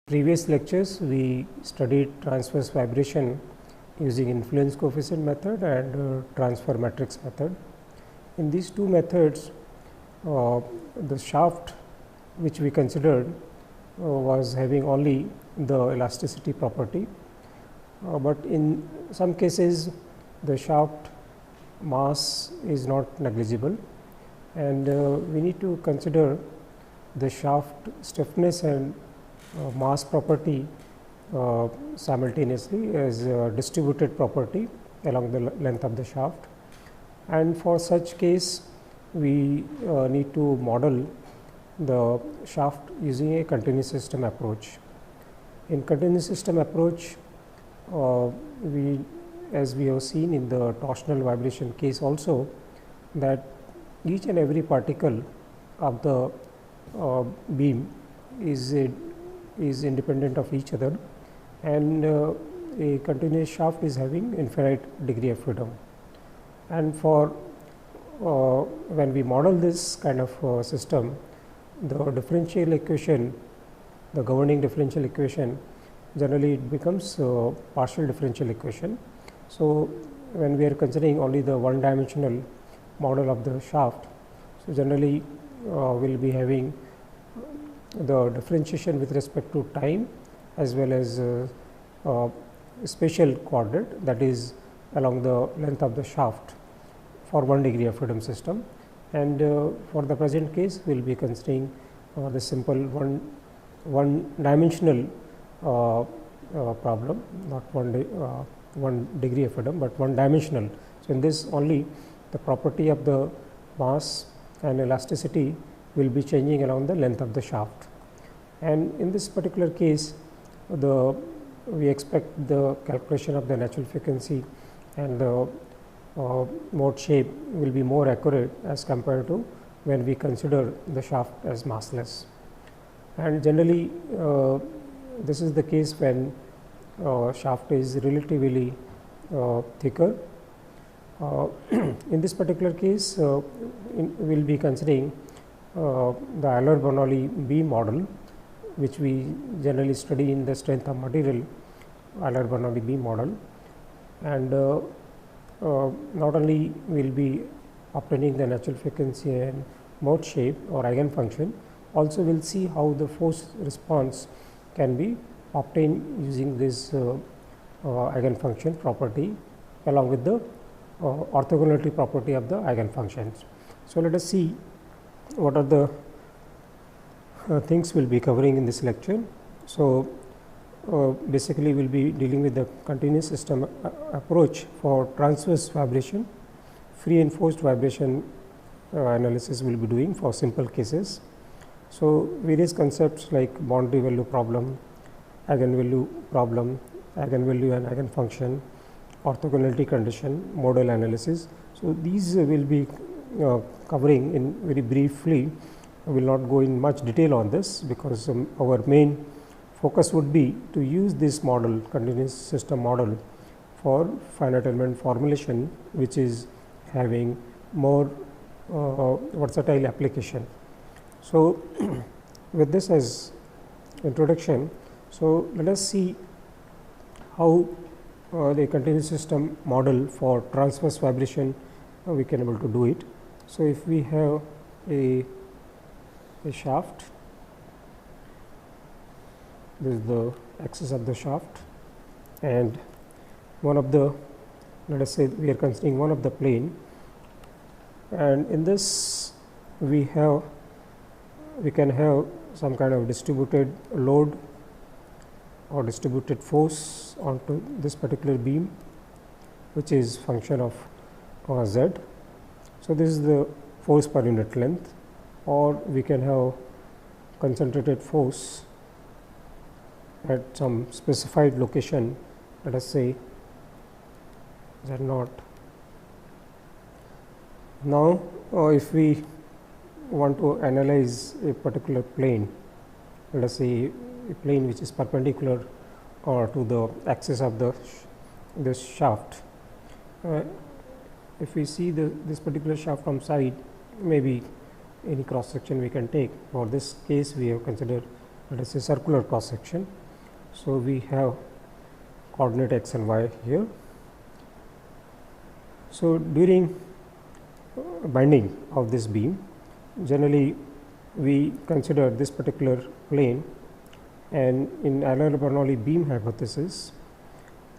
Previous lectures we studied transverse vibration using influence coefficient method and transfer matrix method. In these two methods, the shaft which we considered was having only the elasticity property, but in some cases the shaft mass is not negligible, and we need to consider the shaft stiffness and mass property simultaneously as a distributed property along the length of the shaft. And for such case, we need to model the shaft using a continuous system approach. In continuous system approach, as we have seen in the torsional vibration case also, that each and every particle of the beam is independent of each other, and a continuous shaft is having infinite degree of freedom. And for when we model this kind of system, the differential equation, the governing differential equation, generally it becomes partial differential equation. So when we are considering only the one dimensional model of the shaft, so generally we'll be having the differentiation with respect to time as well as spatial coordinate, that is along the length of the shaft for 1 degree of freedom system. And for the present case, we will be considering the simple one dimensional problem, not one degree of freedom, but one dimensional. So in this only the property of the mass and elasticity will be changing along the length of the shaft. And in this particular case, we expect the calculation of the natural frequency and the mode shape will be more accurate as compared to when we consider the shaft as massless. And generally this is the case when shaft is relatively thicker. In this particular case, we will be considering the Euler-Bernoulli beam model, which we generally study in the strength of material Euler-Bernoulli beam model. And not only we will be obtaining the natural frequency and mode shape or eigenfunction, also we will see how the force response can be obtained using this eigenfunction property along with the orthogonality property of the eigenfunctions. So let us see what are the things we will be covering in this lecture. So basically we will be dealing with the continuous system approach for transverse vibration. Free and forced vibration analysis we will be doing for simple cases. So various concepts like boundary value problem, eigenvalue problem, eigenvalue and eigenfunction, orthogonality condition, modal analysis. So these will be covering in very briefly. I will not go in much detail on this because our main focus would be to use this model, continuous system model, for finite element formulation, which is having more versatile application. So with this as introduction, so let us see how the continuous system model for transverse vibration we can able to do it. So if we have a shaft, this is the axis of the shaft, and one of the, let us say we are considering one of the plane, and in this we can have some kind of distributed load or distributed force onto this particular beam, which is function of z. So this is the force per unit length, or we can have concentrated force at some specified location, let us say z naught, Now, if we want to analyze a particular plane, let us say a plane which is perpendicular to the axis of the shaft. If we see this particular shaft from side, maybe any cross section we can take. For this case, we have considered, let us say, circular cross section. So, we have coordinate x and y here. So, during bending of this beam, generally we consider this particular plane, and in Euler-Bernoulli beam hypothesis,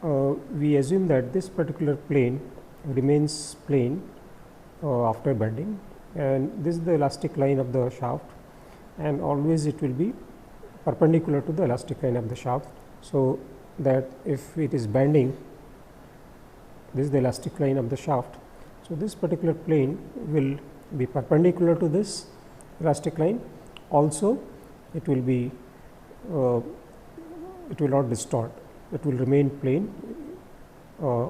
we assume that this particular plane remains plane after bending, and this is the elastic line of the shaft, and always it will be perpendicular to the elastic line of the shaft. So, that if it is bending, this is the elastic line of the shaft. So, this particular plane will be perpendicular to this elastic line. Also, it will be it will not distort, it will remain plane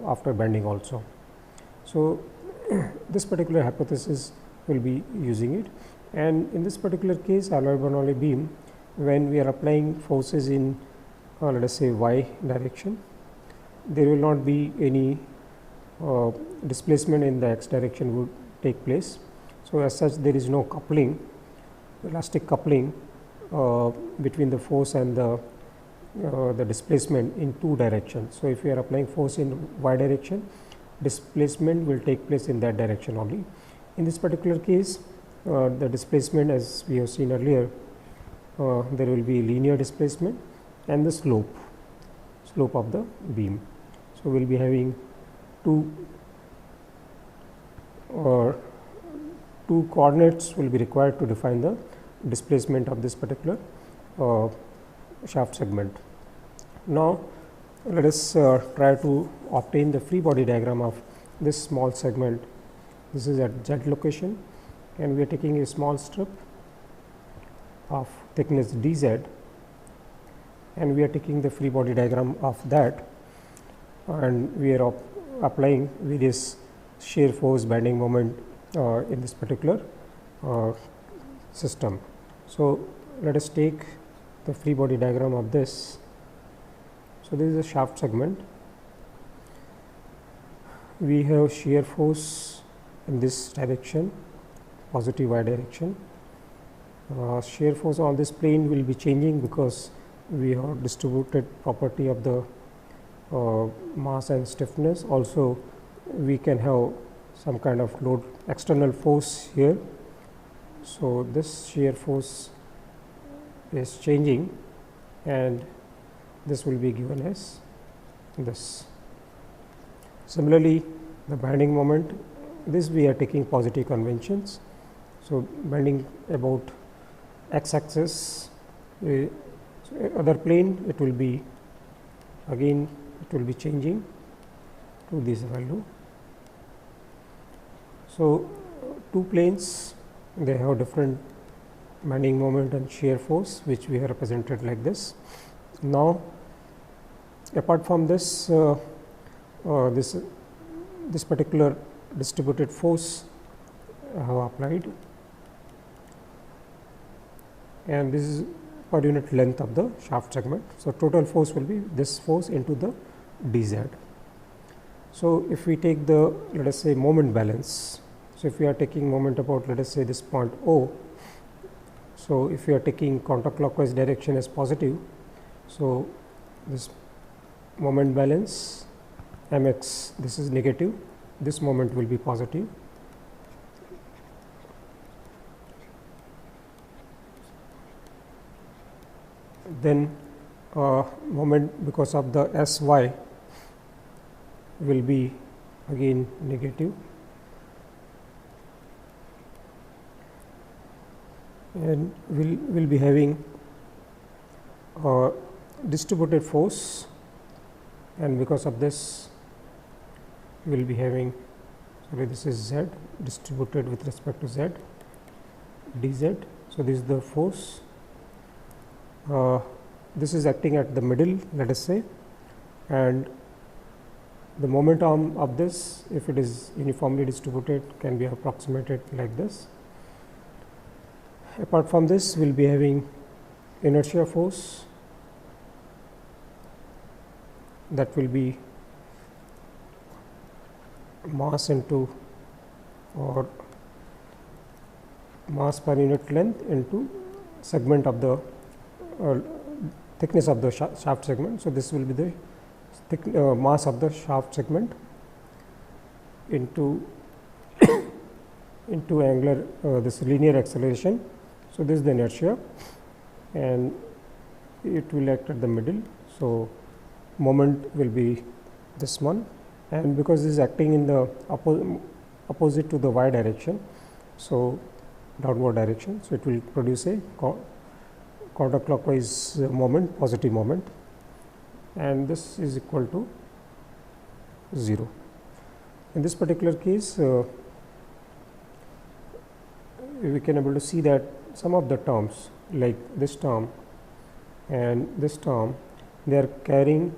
after bending also. So, this particular hypothesis will be using it, and in this particular case, Euler-Bernoulli beam, when we are applying forces in let us say y direction, there will not be any displacement in the x direction would take place. So, as such, there is no coupling, elastic coupling between the force and the displacement in two directions. So, if we are applying force in y direction, displacement will take place in that direction only. In this particular case, the displacement, as we have seen earlier, there will be linear displacement and the slope of the beam. So, we will be having two coordinates will be required to define the displacement of this particular shaft segment. Now, let us try to obtain the free body diagram of this small segment. This is at z location, and we are taking a small strip of thickness dz, and we are taking the free body diagram of that, and we are applying various shear force, bending moment in this particular system. So, let us take the free body diagram of this. So, this is a shaft segment. We have shear force in this direction, positive y direction. Shear force on this plane will be changing because we have distributed property of the mass and stiffness. Also, we can have some kind of load, external force here. So, this shear force is changing, and this will be given as this. Similarly, the bending moment, this we are taking positive conventions. So, bending about x axis, so other plane, it will be again it will be changing to this value. So, two planes, they have different bending moment and shear force, which we have represented like this. Now, apart from this, this particular distributed force I have applied, and this is per unit length of the shaft segment. So, total force will be this force into the dz. So, if we take the, let us say, moment balance. So, if we are taking moment about, let us say, this point O. So, if we are taking counterclockwise direction as positive, so this moment balance mx, this is negative, this moment will be positive. Then moment because of the sy will be again negative, and will be having distributed force, and because of this we will be having, sorry, this is z distributed with respect to z dz. So, this is the force, this is acting at the middle, let us say, and The moment arm of this, if it is uniformly distributed, can be approximated like this. Apart from this, we will be having inertia force, that will be mass into, or mass per unit length into segment of the thickness of the shaft segment. So, this will be the mass of the shaft segment into angular this linear acceleration. So, this is the inertia and it will act at the middle. So, moment will be this one, and because this is acting in the opposite to the y direction, so downward direction. So, it will produce a counterclockwise moment, positive moment, and this is equal to 0. In this particular case, we can able to see that some of the terms like this term and this term, they are carrying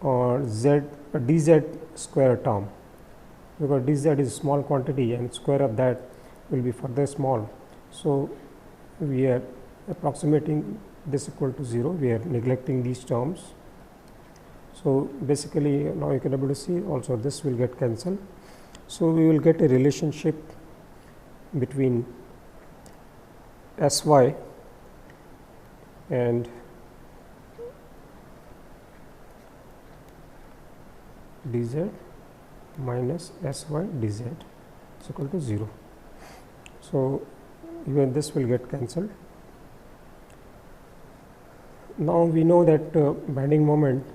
dz square term, because dz is small quantity and square of that will be further small. So, we are approximating this equal to 0, we are neglecting these terms. So, basically now you can able to see also this will get cancelled. So, we will get a relationship between Sy and dz minus Sy dz is equal to 0. So, even this will get cancelled. Now, we know that bending moment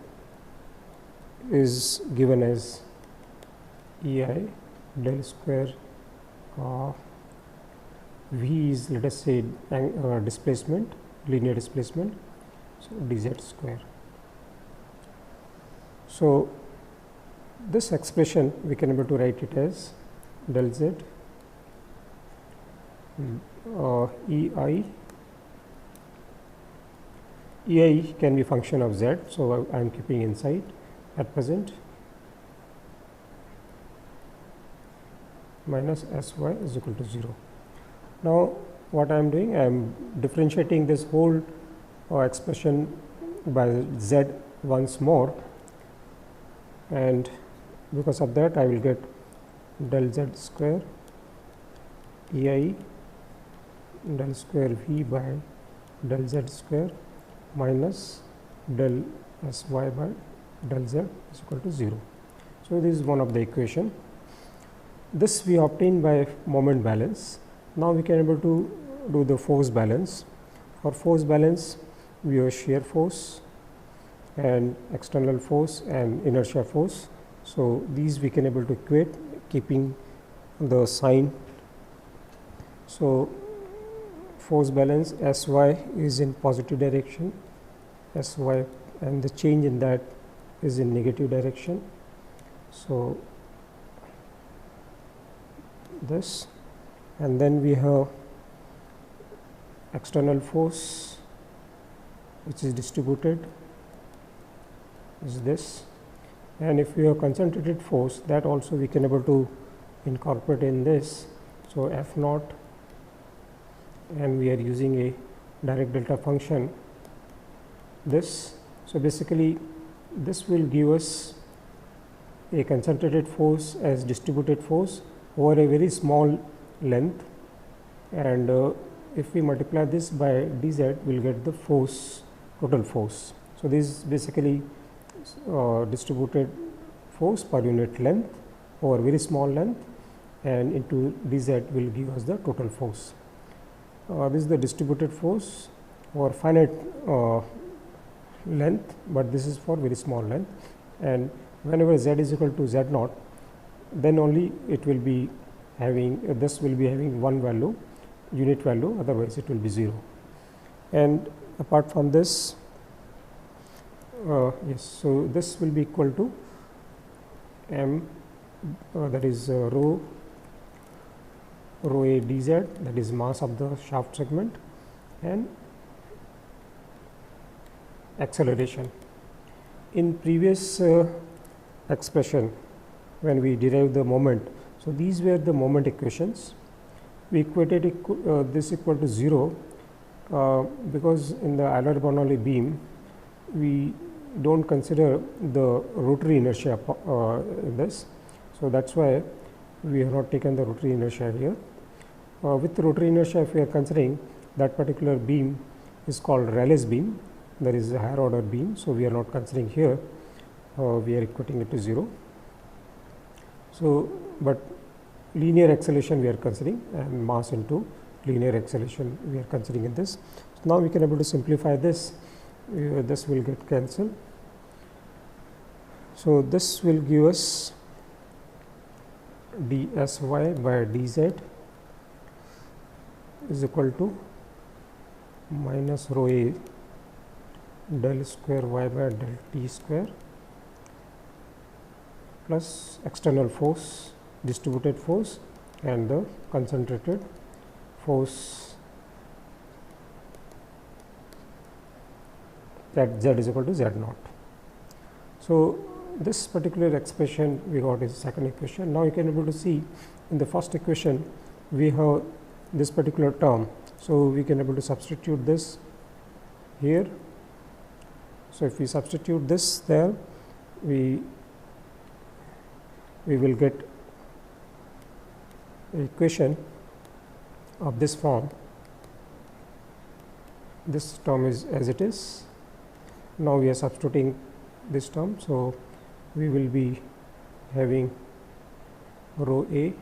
is given as EI del square V is, let us say, displacement, linear displacement, so dz square. So, this expression we can able to write it as del z EI can be function of z. So, I am keeping inside at present, minus Sy is equal to 0. Now, what I am doing, I am differentiating this whole expression by z once more, and because of that I will get del z square EI del square V by del z square minus del Sy by del z is equal to 0. So, this is one of the equation. This we obtain by moment balance. Now, we can able to do the force balance. For force balance, we have shear force and external force and inertia force. So, these we can able to equate keeping the sign. So, force balance Sy is in positive direction, Sy, and the change in that is in negative direction. So, this, and then we have external force which is distributed is this, and if we have concentrated force, that also we can able to incorporate in this. So, F naught, and we are using a direct delta function this. So, basically this will give us a concentrated force as distributed force over a very small length, and if we multiply this by dz, we will get the force, total force. So, this is basically distributed force per unit length over very small length, and into dz will give us the total force. This is the distributed force over finite length, but this is for very small length, and whenever z is equal to z naught, then only it will be having this will be having one value, unit value, otherwise it will be 0. And apart from this, yes, so this will be equal to m, that is rho a dz, that is mass of the shaft segment, and acceleration. In previous expression when we derive the moment. So, these were the moment equations. We equated this equal to 0 because in the Euler-Bernoulli beam we do not consider the rotary inertia in this. So, that is why we have not taken the rotary inertia here. With the rotary inertia, if we are considering that particular beam is called Rayleigh's beam, there is a higher order beam. So, we are not considering here, we are equating it to 0. So, but linear acceleration we are considering and mass into linear acceleration we are considering in this. So, now we can able to simplify this, this will get cancelled. So, this will give us dy by dz is equal to minus rho a del square y by del t square plus external force, distributed force, and the concentrated force that z is equal to z naught. So, this particular expression we got is second equation. Now, you can able to see in the first equation we have this particular term. So, we can able to substitute this here. So, if we substitute this there, we will get an equation of this form. This term is as it is. Now, we are substituting this term. So, we will be having rho a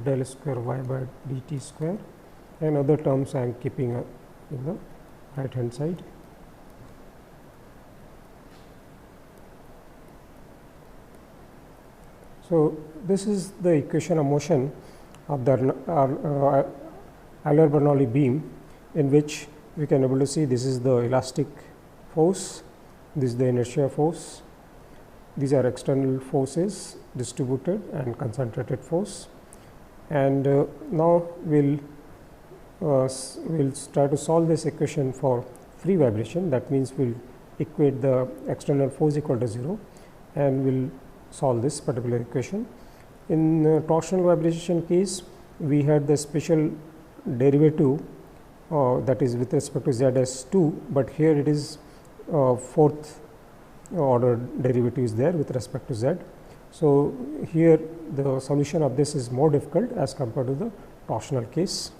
del square y by dt square, and other terms I am keeping in the right hand side. So, this is the equation of motion of the Euler-Bernoulli beam, in which we can able to see this is the elastic force, this is the inertia force, these are external forces, distributed and concentrated force. And now we will try to solve this equation for free vibration. That means we will equate the external force equal to 0 and we will solve this particular equation. In torsional vibration case, we had the special derivative that is with respect to z as 2, but here it is fourth order derivative is there with respect to z. So, here the solution of this is more difficult as compared to the torsional case.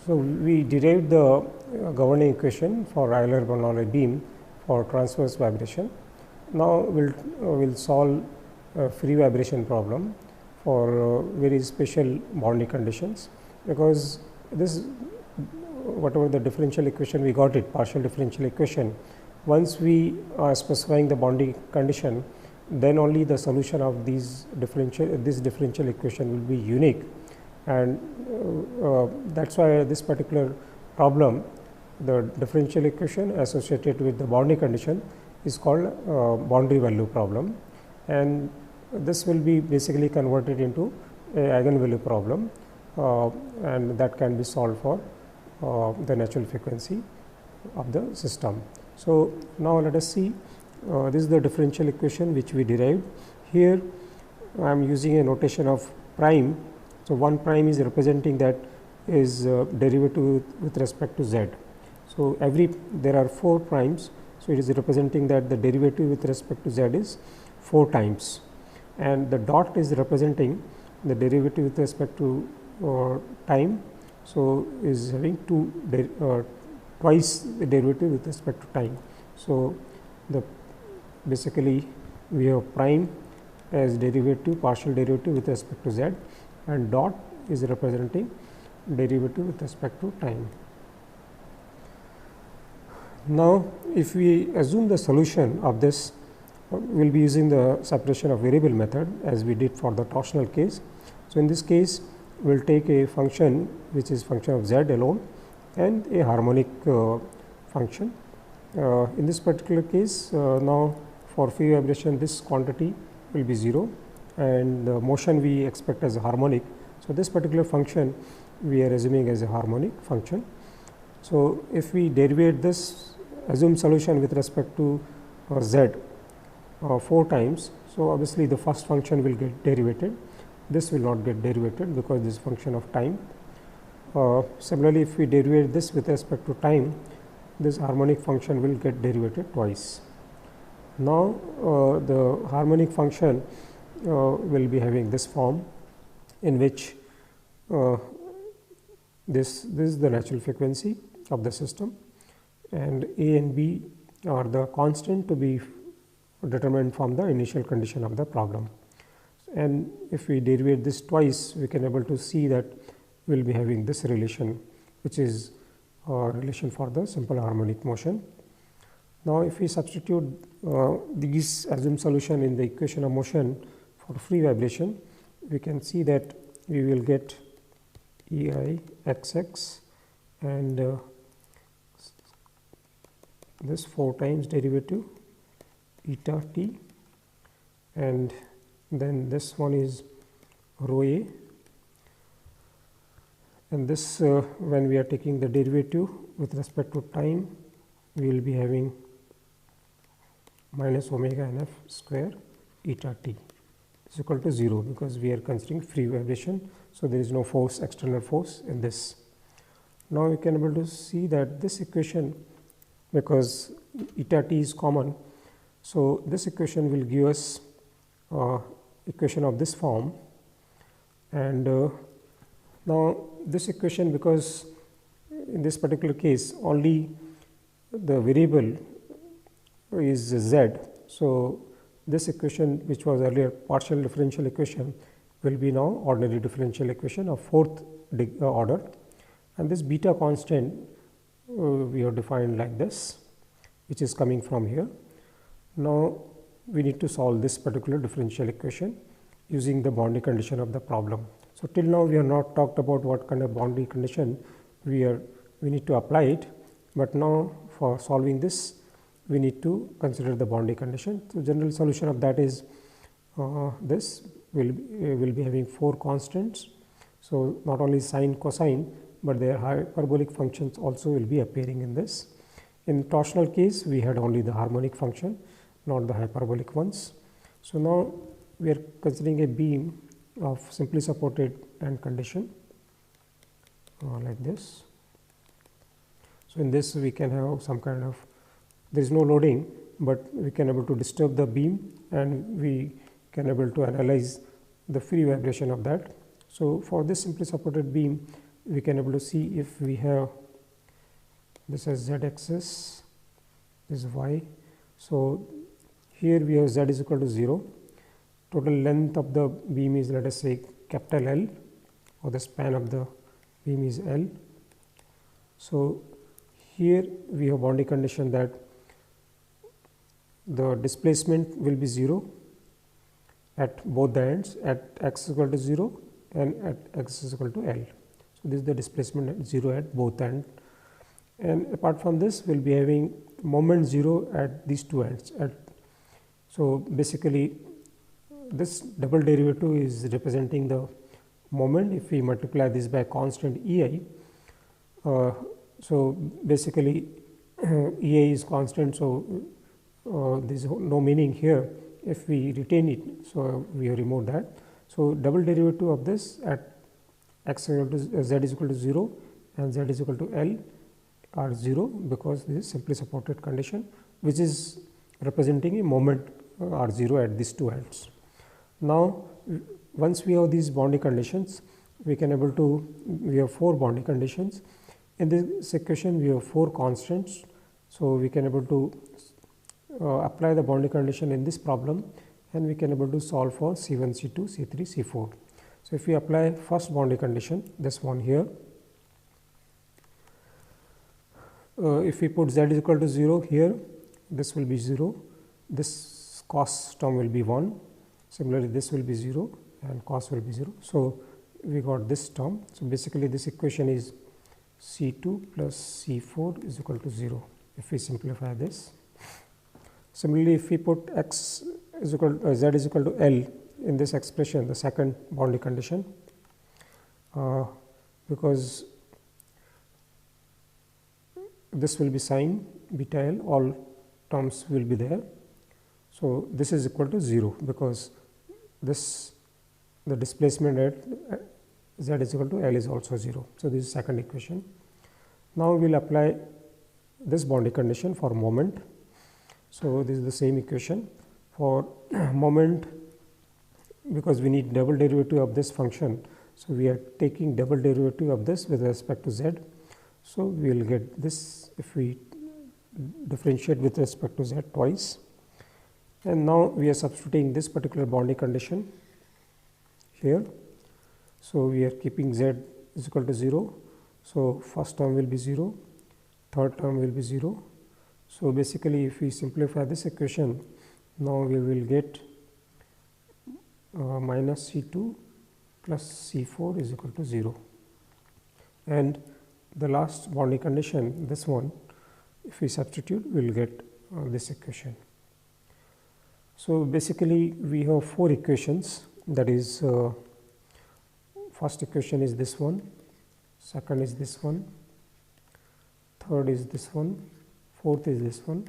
So, we derived the governing equation for Euler-Bernoulli beam for transverse vibration. Now, we will solve a free vibration problem for very special boundary conditions, because this whatever the differential equation we got it, partial differential equation, once we are specifying the boundary condition, then only the solution of this differential equation will be unique. And that is why this particular problem, the differential equation associated with the boundary condition, is called boundary value problem, and this will be basically converted into a eigenvalue problem, and that can be solved for the natural frequency of the system. So, now let us see, this is the differential equation which we derived. Here I am using a notation of prime. So, 1 prime is representing that is derivative with respect to z. So, there are 4 primes. So, it is representing that the derivative with respect to z is 4 times, and the dot is representing the derivative with respect to time. So, is having twice the derivative with respect to time. So, basically we have prime as derivative, partial derivative with respect to z, and dot is representing derivative with respect to time. Now, if we assume the solution of this, we will be using the separation of variable method as we did for the torsional case. So, in this case we will take a function which is function of z alone and a harmonic function. In this particular case, now for free vibration this quantity will be 0 and the motion we expect as a harmonic. So, this particular function we are assuming as a harmonic function. So, if we derivate this assumed solution with respect to z 4 times. So, obviously, the first function will get derivated, this will not get derivated because this is function of time. Similarly, if we derivate this with respect to time, this harmonic function will get derivated twice. Now, the harmonic function will be having this form in which this is the natural frequency of the system and A and B are the constant to be determined from the initial condition of the problem. And if we derivate this twice, we can able to see that we will be having this relation, which is a relation for the simple harmonic motion. Now, if we substitute these assumed solution in the equation of motion for free vibration, we can see that we will get E I x x and this 4 times derivative eta t, and then this one is rho a, and this when we are taking the derivative with respect to time, we will be having minus omega n f square eta t is equal to 0 because we are considering free vibration. So, there is no force, external force in this. Now, we can able to see that this equation, because eta t is common, so this equation will give us equation of this form, and now this equation, because in this particular case only the variable is z. So, this equation which was earlier partial differential equation will be now ordinary differential equation of 4th order, and this beta constant we have defined like this, which is coming from here. Now, we need to solve this particular differential equation using the boundary condition of the problem. So, till now we have not talked about what kind of boundary condition we need to apply it, but now for solving this we need to consider the boundary condition. So, general solution of that is this will be having 4 constants. So, not only sine, cosine, but their hyperbolic functions also will be appearing in this. In torsional case, we had only the harmonic function, not the hyperbolic ones. So, now we are considering a beam of simply supported end condition like this. So, in this we can have some kind of, there is no loading, but we can able to disturb the beam and we can able to analyze the free vibration of that. So, for this simply supported beam, we can able to see if we have this as z axis, this is y. So, here we have z is equal to 0, total length of the beam is, let us say, capital L, or the span of the beam is L. So, here we have boundary condition that the displacement will be 0 at both the ends at x is equal to 0 and at x is equal to L. So, this is the displacement at 0 at both ends, and apart from this we will be having moment 0 at these two ends. So, basically this double derivative is representing the moment if we multiply this by constant E I. So, basically E I is constant. So, there is no meaning here if we retain it. So, we have removed that. So, double derivative of this at x is equal to z is equal to 0 and z is equal to L are 0 because this is simply supported condition, which is representing a moment r 0 at these two ends. Now, once we have these boundary conditions, we can able to, we have 4 boundary conditions. In this equation we have 4 constants. So, we can able to apply the boundary condition in this problem, and we can able to solve for C1, C2, C3, C4. So, if we apply first boundary condition, this one here, if we put z is equal to 0 here, this will be 0, this cos term will be 1, similarly this will be 0 and cos will be 0. So, we got this term. So, basically this equation is C2 plus C4 is equal to 0 if we simplify this. Similarly, if we put x is equal to, z is equal to L in this expression, the second boundary condition, because this will be sin beta L, all terms will be there. So, this is equal to 0 because this the displacement at z is equal to L is also 0. So, this is second equation. Now, we will apply this boundary condition for moment. So, this is the same equation for moment, because we need double derivative of this function. So, we are taking double derivative of this with respect to z. So, we will get this if we differentiate with respect to z twice, and now we are substituting this particular boundary condition here. So, we are keeping z is equal to 0. So, first term will be 0, third term will be 0. So, basically if we simplify this equation, now we will get minus C2 plus C4 is equal to 0, and the last boundary condition, this one, if we substitute, we will get this equation. So, basically we have 4 equations, that is first equation is this one, second is this one, third is this one, fourth is this one.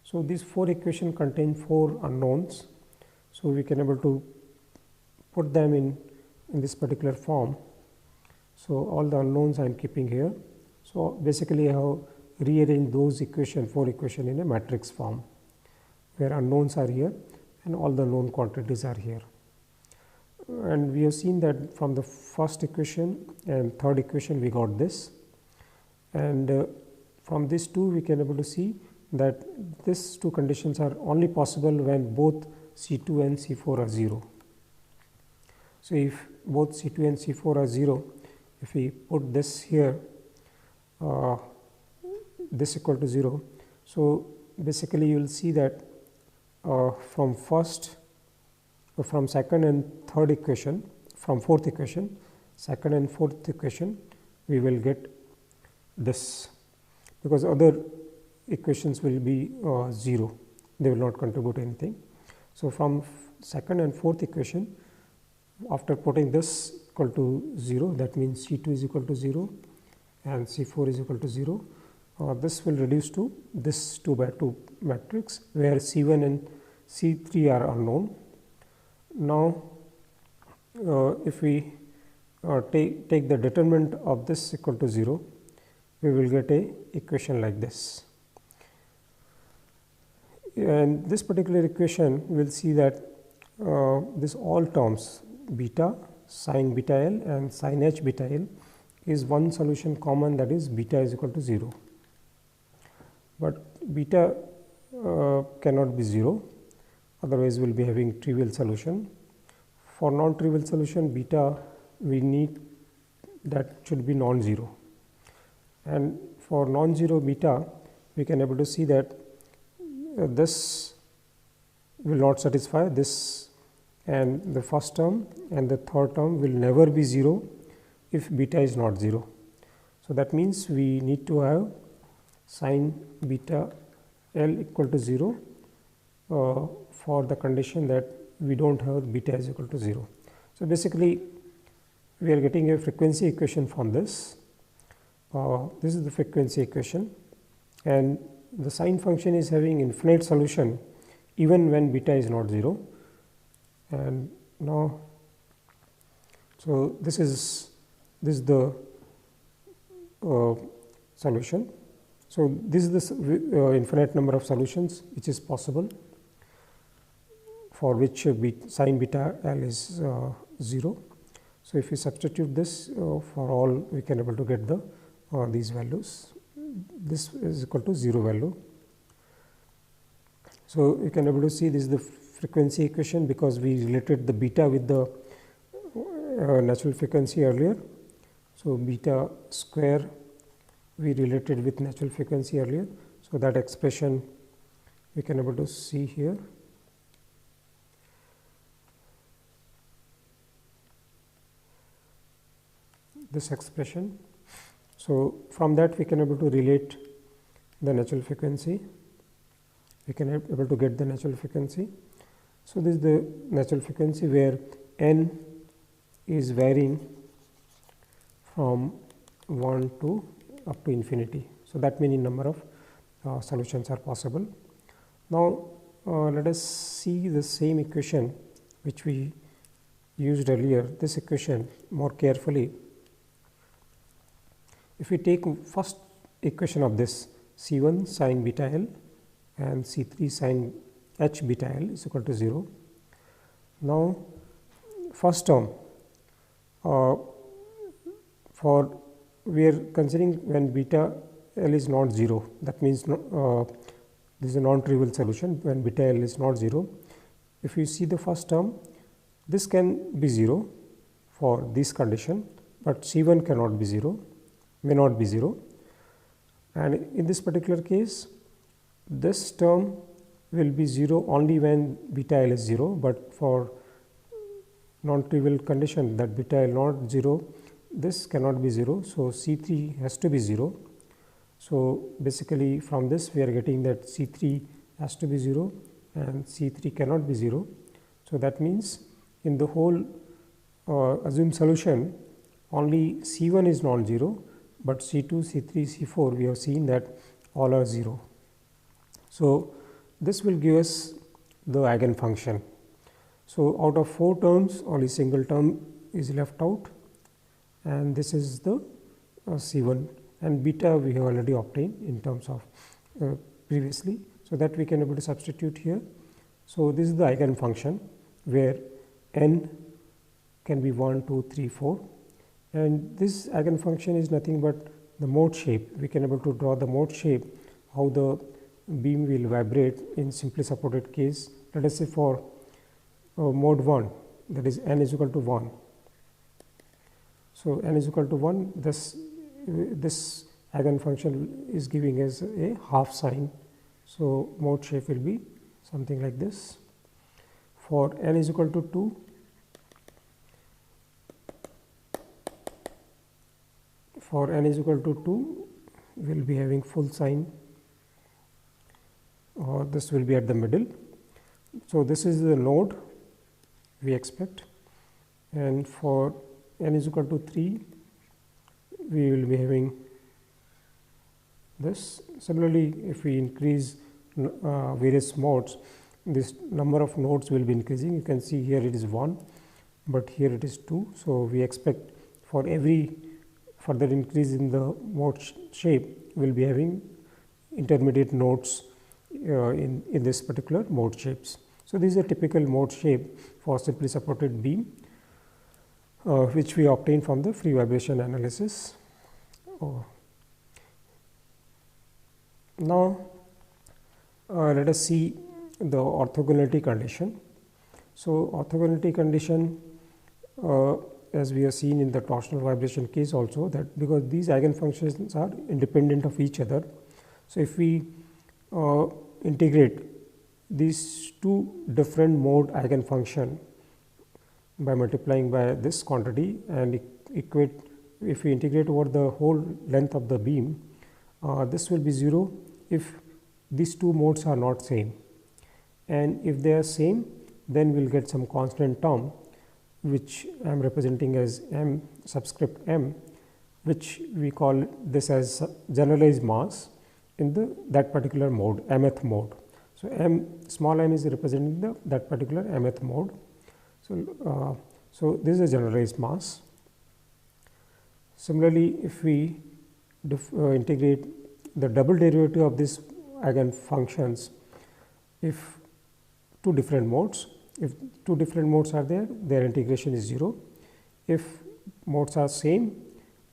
So, these 4 equations contain 4 unknowns. So, we can able to put them in this particular form. So, all the unknowns I am keeping here. So, basically I have rearranged those equations, 4 equations in a matrix form, where unknowns are here and all the known quantities are here. And we have seen that from the first equation and third equation we got this, and from these two we can able to see that these two conditions are only possible when both C2 and C4 are 0. So, if both C2 and C4 are 0, if we put this here, this equal to 0. So, basically you will see that from second and third equation, from fourth equation, second and fourth equation, we will get this, because other equations will be 0, they will not contribute anything. So, from second and fourth equation, after putting this equal to 0, that means C2 is equal to 0 and C4 is equal to 0. This will reduce to this 2 by 2 matrix, where C1 and C3 are unknown. Now, if we take the determinant of this equal to 0, we will get a equation like this. And this particular equation, we will see that this all terms beta, sin beta L and sin h beta L is one solution common, that is beta is equal to 0. But beta cannot be 0, otherwise we will be having trivial solution. For non-trivial solution, beta we need that should be non-zero, and for non-zero beta we can able to see that this will not satisfy this, and the first term and the third term will never be 0 if beta is not 0. So, that means we need to have sin beta L equal to 0 for the condition that we do not have beta is equal to 0. So, basically we are getting a frequency equation from this. This is the frequency equation, and the sine function is having infinite solution even when beta is not 0. And now, so this is the solution. So, this is the infinite number of solutions which is possible, for which sin beta L is 0. So, if we substitute this for all, we can able to get the these values. This is equal to 0 value. So, you can able to see this is the frequency equation, because we related the beta with the natural frequency earlier. So, beta square we related with natural frequency earlier. So, that expression we can able to see here. This expression. So, from that we can able to relate the natural frequency, we can able to get the natural frequency. So, this is the natural frequency where n is varying from 1 to up to infinity. So, that many number of solutions are possible. Now, let us see the same equation which we used earlier, this equation more carefully. If we take first equation of this, C1 sin beta L and C3 sin h beta L is equal to 0. Now, first term, for we are considering when beta L is not 0, that means this is a non-trivial solution when beta L is not 0. If you see the first term, this can be 0 for this condition, but C1 cannot be 0, may not be 0, and in this particular case this term will be 0 only when beta L is 0, but for non-trivial condition that beta L not 0, this cannot be 0. So, C3 has to be 0. So, basically from this we are getting that C3 has to be 0 and C3 cannot be 0. So, that means in the whole assumed solution only C1 is non-zero, but C2, C3, C4 we have seen that all are 0. So, this will give us the eigenfunction. So, out of 4 terms only single term is left out, and this is the C1, and beta we have already obtained in terms of previously. So, that we can able to substitute here. So, this is the eigenfunction where n can be 1, 2, 3, 4, and this eigenfunction is nothing but the mode shape. We can able to draw the mode shape, how the beam will vibrate in simply supported case. Let us say for mode 1, that is n is equal to 1. So, n is equal to 1, this eigenfunction is giving us a half sine. So, mode shape will be something like this. For n is equal to 2, for n is equal to 2, we will be having full sine, or this will be at the middle. So, this is the node we expect, and for n is equal to 3, we will be having this. Similarly, if we increase various modes, this number of nodes will be increasing. You can see here it is 1, but here it is 2. So, we expect for every further increase in the mode shape, we will be having intermediate nodes in this particular mode shapes. So, this is a typical mode shape for simply supported beam, which we obtain from the free vibration analysis. Now, let us see the orthogonality condition. So, orthogonality condition, as we have seen in the torsional vibration case also, that because these eigenfunctions are independent of each other. So, if we integrate these two different mode eigenfunction by multiplying by this quantity and equate, if we integrate over the whole length of the beam, this will be 0 if these two modes are not same, and if they are same, then we will get some constant term which I am representing as m subscript m, which we call this as generalized mass in that particular mode, mth mode. So, small m is representing that particular mth mode. So, this is a generalized mass. Similarly, if we integrate the double derivative of this eigenfunctions, if two different modes, if two different modes are there, their integration is 0. If modes are same,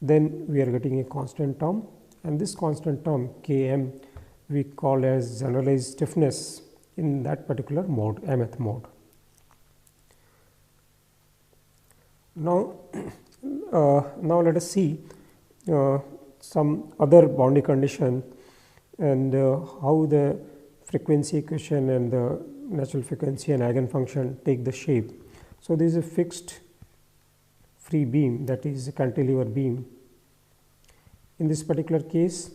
then we are getting a constant term, and this constant term K m we call as generalized stiffness in that particular mode, mth mode. Now, now let us see some other boundary condition and how the frequency equation and the natural frequency and eigenfunction take the shape. So, this is a fixed free beam, that is a cantilever beam. In this particular case,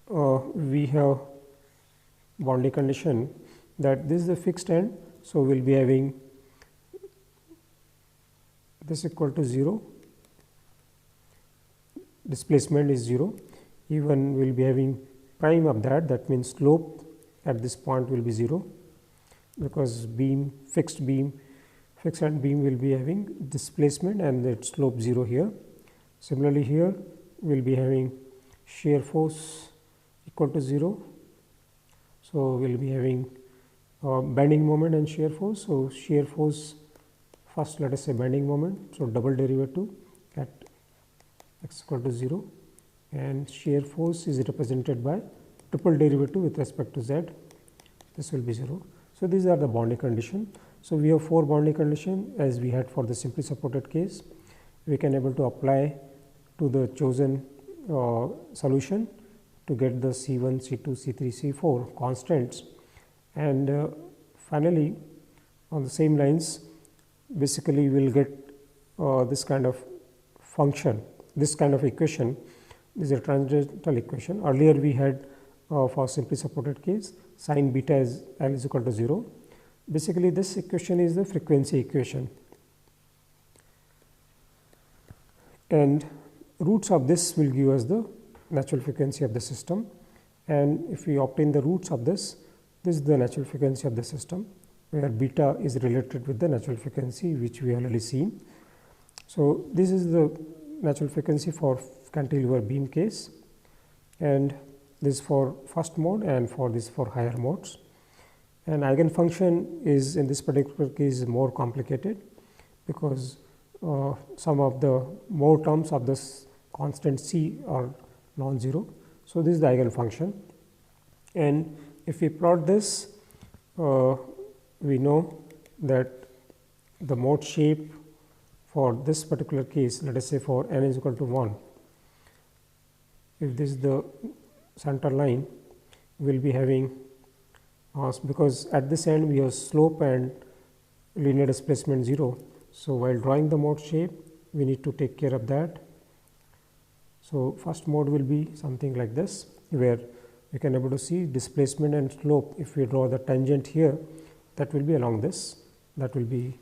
we have boundary condition that this is the fixed end. So, we will be having this equal to 0, displacement is 0, even we will be having prime of that means slope at this point will be 0, because fixed end beam will be having displacement and its slope 0 here. Similarly, here we will be having shear force equal to 0. So, we will be having bending moment and shear force. So, shear force, first let us say bending moment. So, double derivative at x equal to 0, and shear force is represented by triple derivative with respect to z, this will be 0. So, these are the boundary condition. So, we have 4 boundary condition as we had for the simply supported case. We can able to apply to the chosen solution to get the C1, C2, C3, C4 constants, and finally, on the same lines basically we will get this kind of function, this kind of equation. This is a transcendental equation. Earlier we had for simply supported case sin beta is L is equal to 0. Basically, this equation is the frequency equation, and roots of this will give us the natural frequency of the system, and if we obtain the roots of this is the natural frequency of the system, where beta is related with the natural frequency which we already seen. So, this is the natural frequency for cantilever beam case, and this for first mode and for this for higher modes. And eigenfunction is in this particular case more complicated, because some of the more terms of this constant C are non-zero. So, this is the eigenfunction, and if we plot this, we know that the mode shape for this particular case, let us say for n is equal to 1, if this is the center line, we will be having because at this end we have slope and linear displacement 0. So, while drawing the mode shape we need to take care of that. So, first mode will be something like this, where we can able to see displacement and slope. If we draw the tangent here, that will be along this, that will be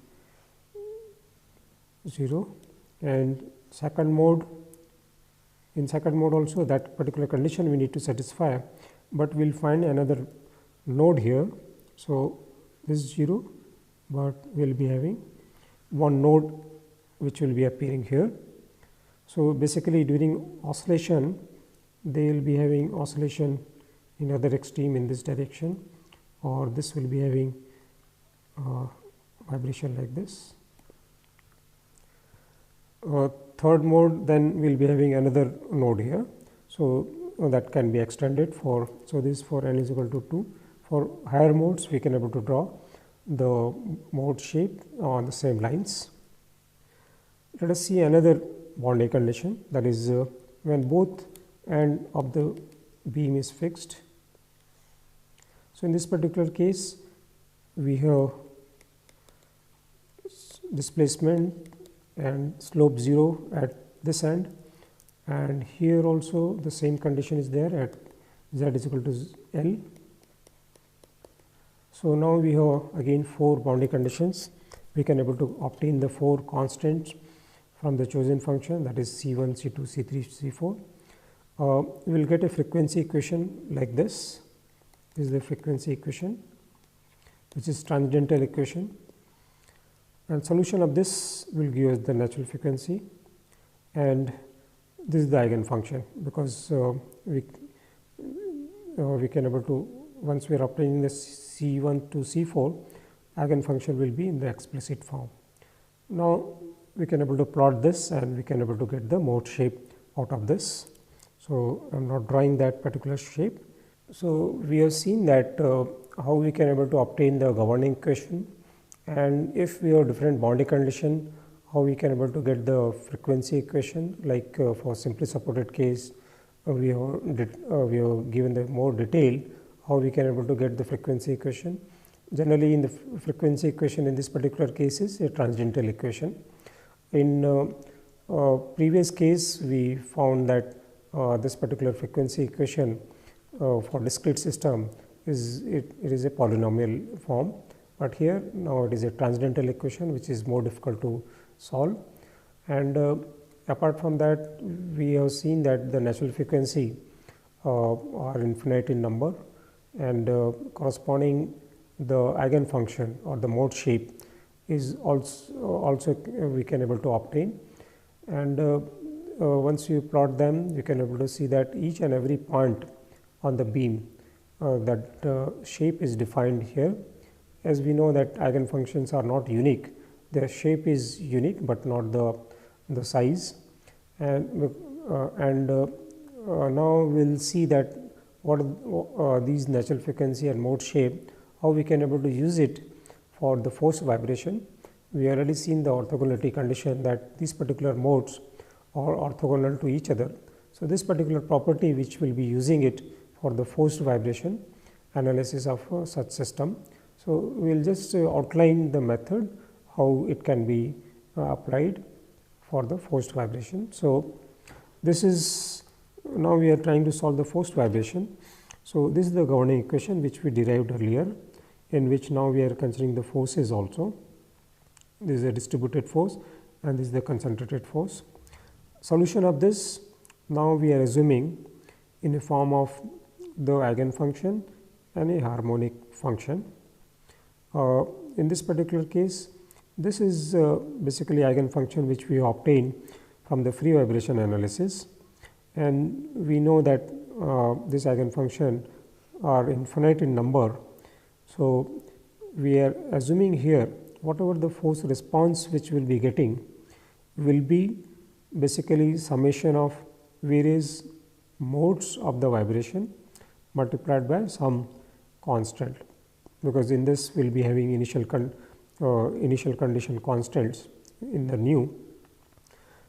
0, and second mode, in second mode also that particular condition we need to satisfy, but we will find another node here. So, this is 0, but we will be having one node which will be appearing here. So, basically during oscillation they will be having oscillation in other extreme in this direction, or this will be having vibration like this. Third mode, then we will be having another node here. So, that can be extended for, so this for n is equal to 2. For higher modes we can able to draw the mode shape on the same lines. Let us see another boundary condition, that is when both end of the beam is fixed. So, in this particular case we have displacement and slope 0 at this end, and here also the same condition is there at z is equal to L. So, now we have again 4 boundary conditions. We can able to obtain the 4 constants from the chosen function, that is C1, C2, C3, C4. We will get a frequency equation like this. This is the frequency equation, which is transcendental equation, and solution of this will give us the natural frequency, and this is the eigenfunction, because we can able to, once we are obtaining the C1 to C4, eigenfunction will be in the explicit form. Now, we can able to plot this and we can able to get the mode shape out of this. So, I am not drawing that particular shape. So, we have seen that how we can able to obtain the governing equation, and if we have different boundary condition, how we can able to get the frequency equation, like for simply supported case we have given the more detail how we can able to get the frequency equation. Generally in the frequency equation in this particular case is a transcendental equation. In previous case we found that this particular frequency equation for discrete system it is a polynomial form, but here now it is a transcendental equation which is more difficult to solve. And apart from that, we have seen that the natural frequency are infinite in number, and corresponding the eigenfunction or the mode shape is also we can able to obtain. And once you plot them, you can able to see that each and every point on the beam that shape is defined here. As we know that eigenfunctions are not unique, their shape is unique, but not the size. And now we will see that what these natural frequency and mode shape, how we can able to use it for the forced vibration. We already seen the orthogonality condition that these particular modes are orthogonal to each other. So, this particular property which will be using it for the forced vibration analysis of such system. So, we will just outline the method how it can be applied for the forced vibration. So, this is now we are trying to solve the forced vibration. So, this is the governing equation which we derived earlier, in which now we are considering the forces also. This is a distributed force and this is the concentrated force. Solution of this, now we are assuming in the form of the eigenfunction and a harmonic function. In this particular case, this is basically eigenfunction which we obtain from the free vibration analysis, and we know that this eigenfunction are infinite in number. So, we are assuming here whatever the force response which we will be getting will be basically summation of various modes of the vibration multiplied by some constant, because in this we will be having initial condition constants in the nu.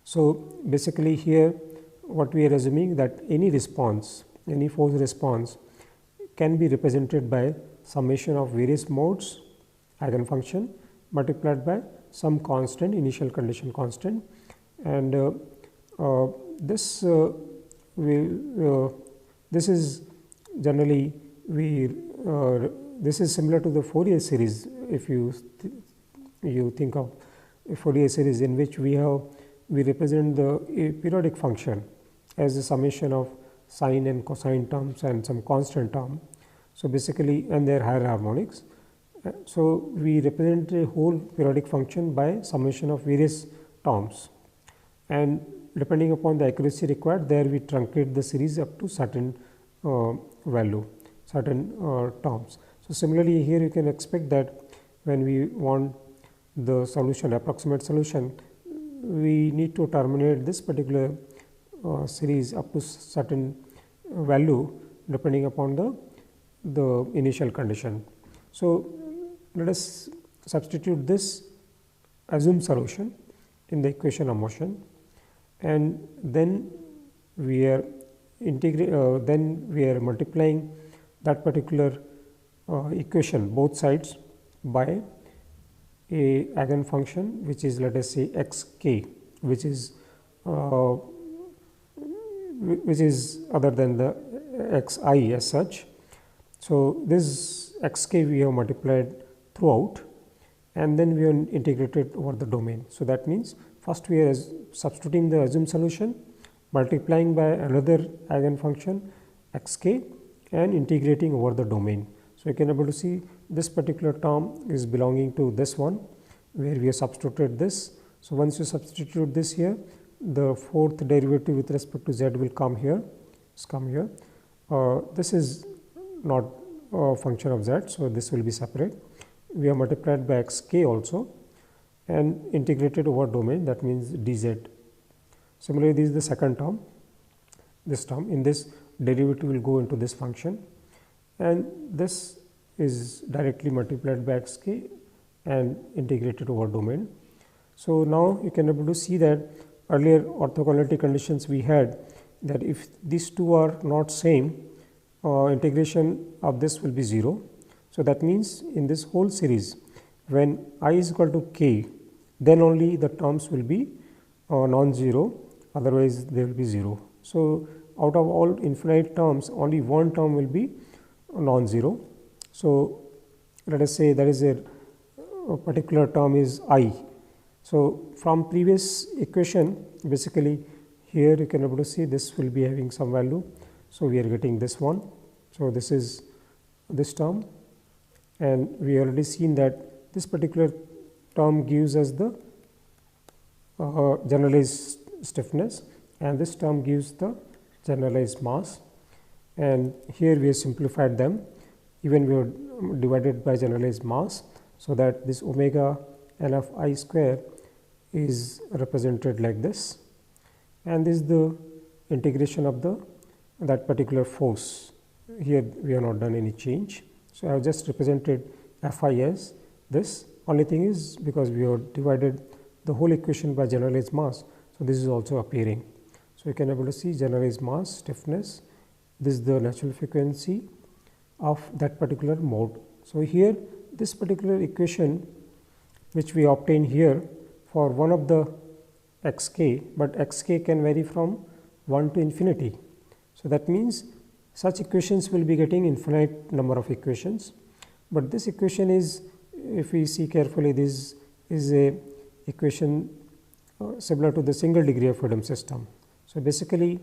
So, basically here what we are assuming that any response, any force response can be represented by summation of various modes eigenfunction multiplied by some constant, initial condition constant, and this is generally this is similar to the Fourier series. If you think of a Fourier series in which we represent the periodic function as a summation of sine and cosine terms and some constant term. So, basically and their higher harmonics. So, we represent a whole periodic function by summation of various terms, and depending upon the accuracy required, there we truncate the series up to certain value, certain terms. So, similarly here you can expect that when we want the solution, approximate solution, we need to terminate this particular series up to certain value depending upon the initial condition. So, let us substitute this assumed solution in the equation of motion, and then we are multiplying that particular equation both sides by a eigenfunction which is, let us say, x k, which is other than the x I as such. So, this x k we have multiplied throughout, and then we have integrated over the domain. So, that means first we are substituting the assumed solution, multiplying by another eigenfunction x k and integrating over the domain. So, you can able to see this particular term is belonging to this one where we have substituted this. So, once you substitute this here, the fourth derivative with respect to z will come here, this is not a function of z. So, this will be separate. We have multiplied by x k also and integrated over domain, that means dz. Similarly, this is the second term, this term, in this derivative will go into this function, and this is directly multiplied by x k and integrated over domain. So now you can able to see that earlier orthogonality conditions we had, that if these two are not same, integration of this will be 0. So that means in this whole series, when I is equal to k, then only the terms will be non-zero, otherwise they will be 0. So out of all infinite terms, only one term will be non-zero. So let us say that is a particular term is I. So from previous equation, basically here you can able to see this will be having some value. So we are getting this one. So this is this term, and we already seen that this particular term gives us the generalized stiffness, and this term gives the generalized mass. And here we have simplified them, even we have divided by generalized mass, so that this omega n of I square is represented like this, and this is the integration of the that particular force. Here we have not done any change. So I have just represented Fi as this. Only thing is, because we have divided the whole equation by generalized mass, so this is also appearing. So you can able to see generalized mass, stiffness, this is the natural frequency of that particular mode. So here this particular equation which we obtain here for one of the xk, but xk can vary from 1 to infinity. So that means such equations will be getting infinite number of equations, but this equation is, if we see carefully, this is a equation similar to the single degree of freedom system. So basically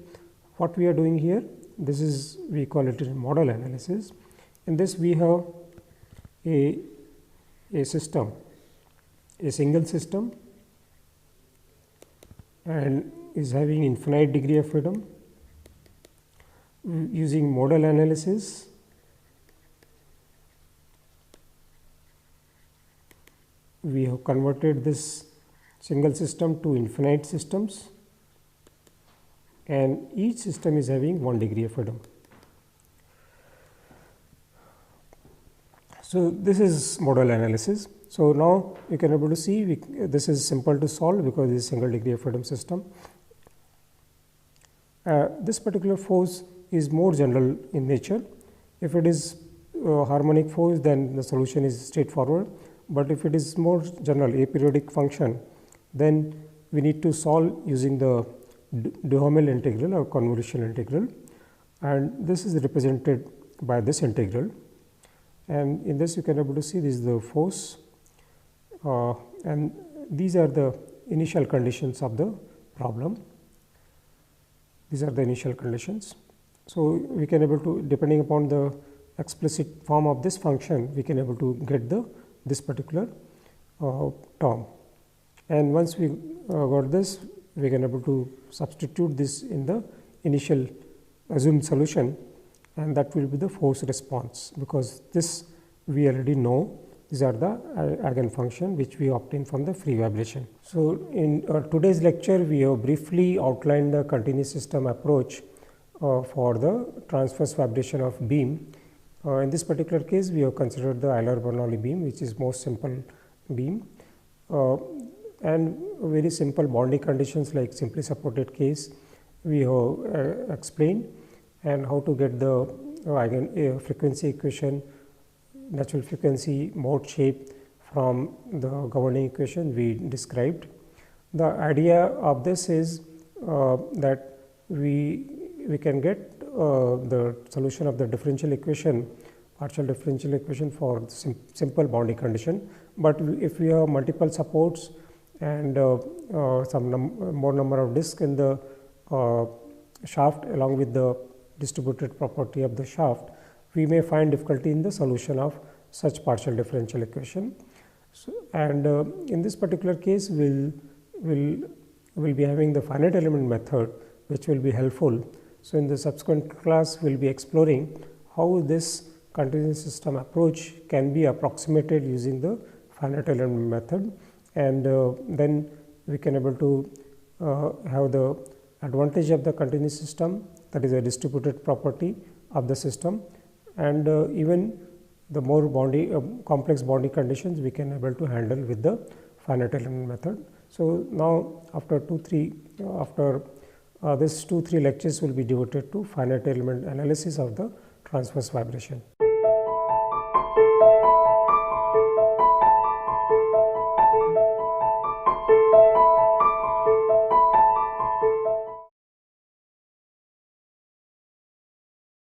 what we are doing here, this is, we call it model analysis. In this we have a system, a single system, and is having infinite degree of freedom. Using model analysis, we have converted this single system to infinite systems, and each system is having 1 degree of freedom. So this is model analysis. So now you can able to see this is simple to solve because it is single degree of freedom system. This particular force is more general in nature. If it is harmonic force, then the solution is straightforward, but if it is more general aperiodic function, then we need to solve using the Duhamel integral or convolution integral, and this is represented by this integral. And in this you can able to see this is the force, and these are the initial conditions of the problem. These are the initial conditions. So we can able to, depending upon the explicit form of this function, we can able to get the this particular term. And once we got this, we can able to substitute this in the initial assumed solution, and that will be the force response, because this we already know these are the eigenfunction which we obtain from the free vibration. So in today's lecture, we have briefly outlined the continuous system approach for the transverse vibration of beam. In this particular case, we have considered the Euler-Bernoulli beam, which is most simple beam, and very simple boundary conditions like simply supported case we have explained, and how to get the eigen frequency equation, natural frequency, mode shape from the governing equation we described. The idea of this is that we can get the solution of the differential equation, partial differential equation for simple boundary condition, but if we have multiple supports and some more number of disks in the shaft along with the distributed property of the shaft, we may find difficulty in the solution of such partial differential equation. So, and in this particular case, we'll be having the finite element method, which will be helpful. So in the subsequent class, we'll be exploring how this continuous system approach can be approximated using the finite element method, and then we can able to have the advantage of the continuous system, that is a distributed property of the system, and even the more boundary complex boundary conditions we can able to handle with the finite element method. So now after this 2-3 lectures will be devoted to finite element analysis of the transverse vibration.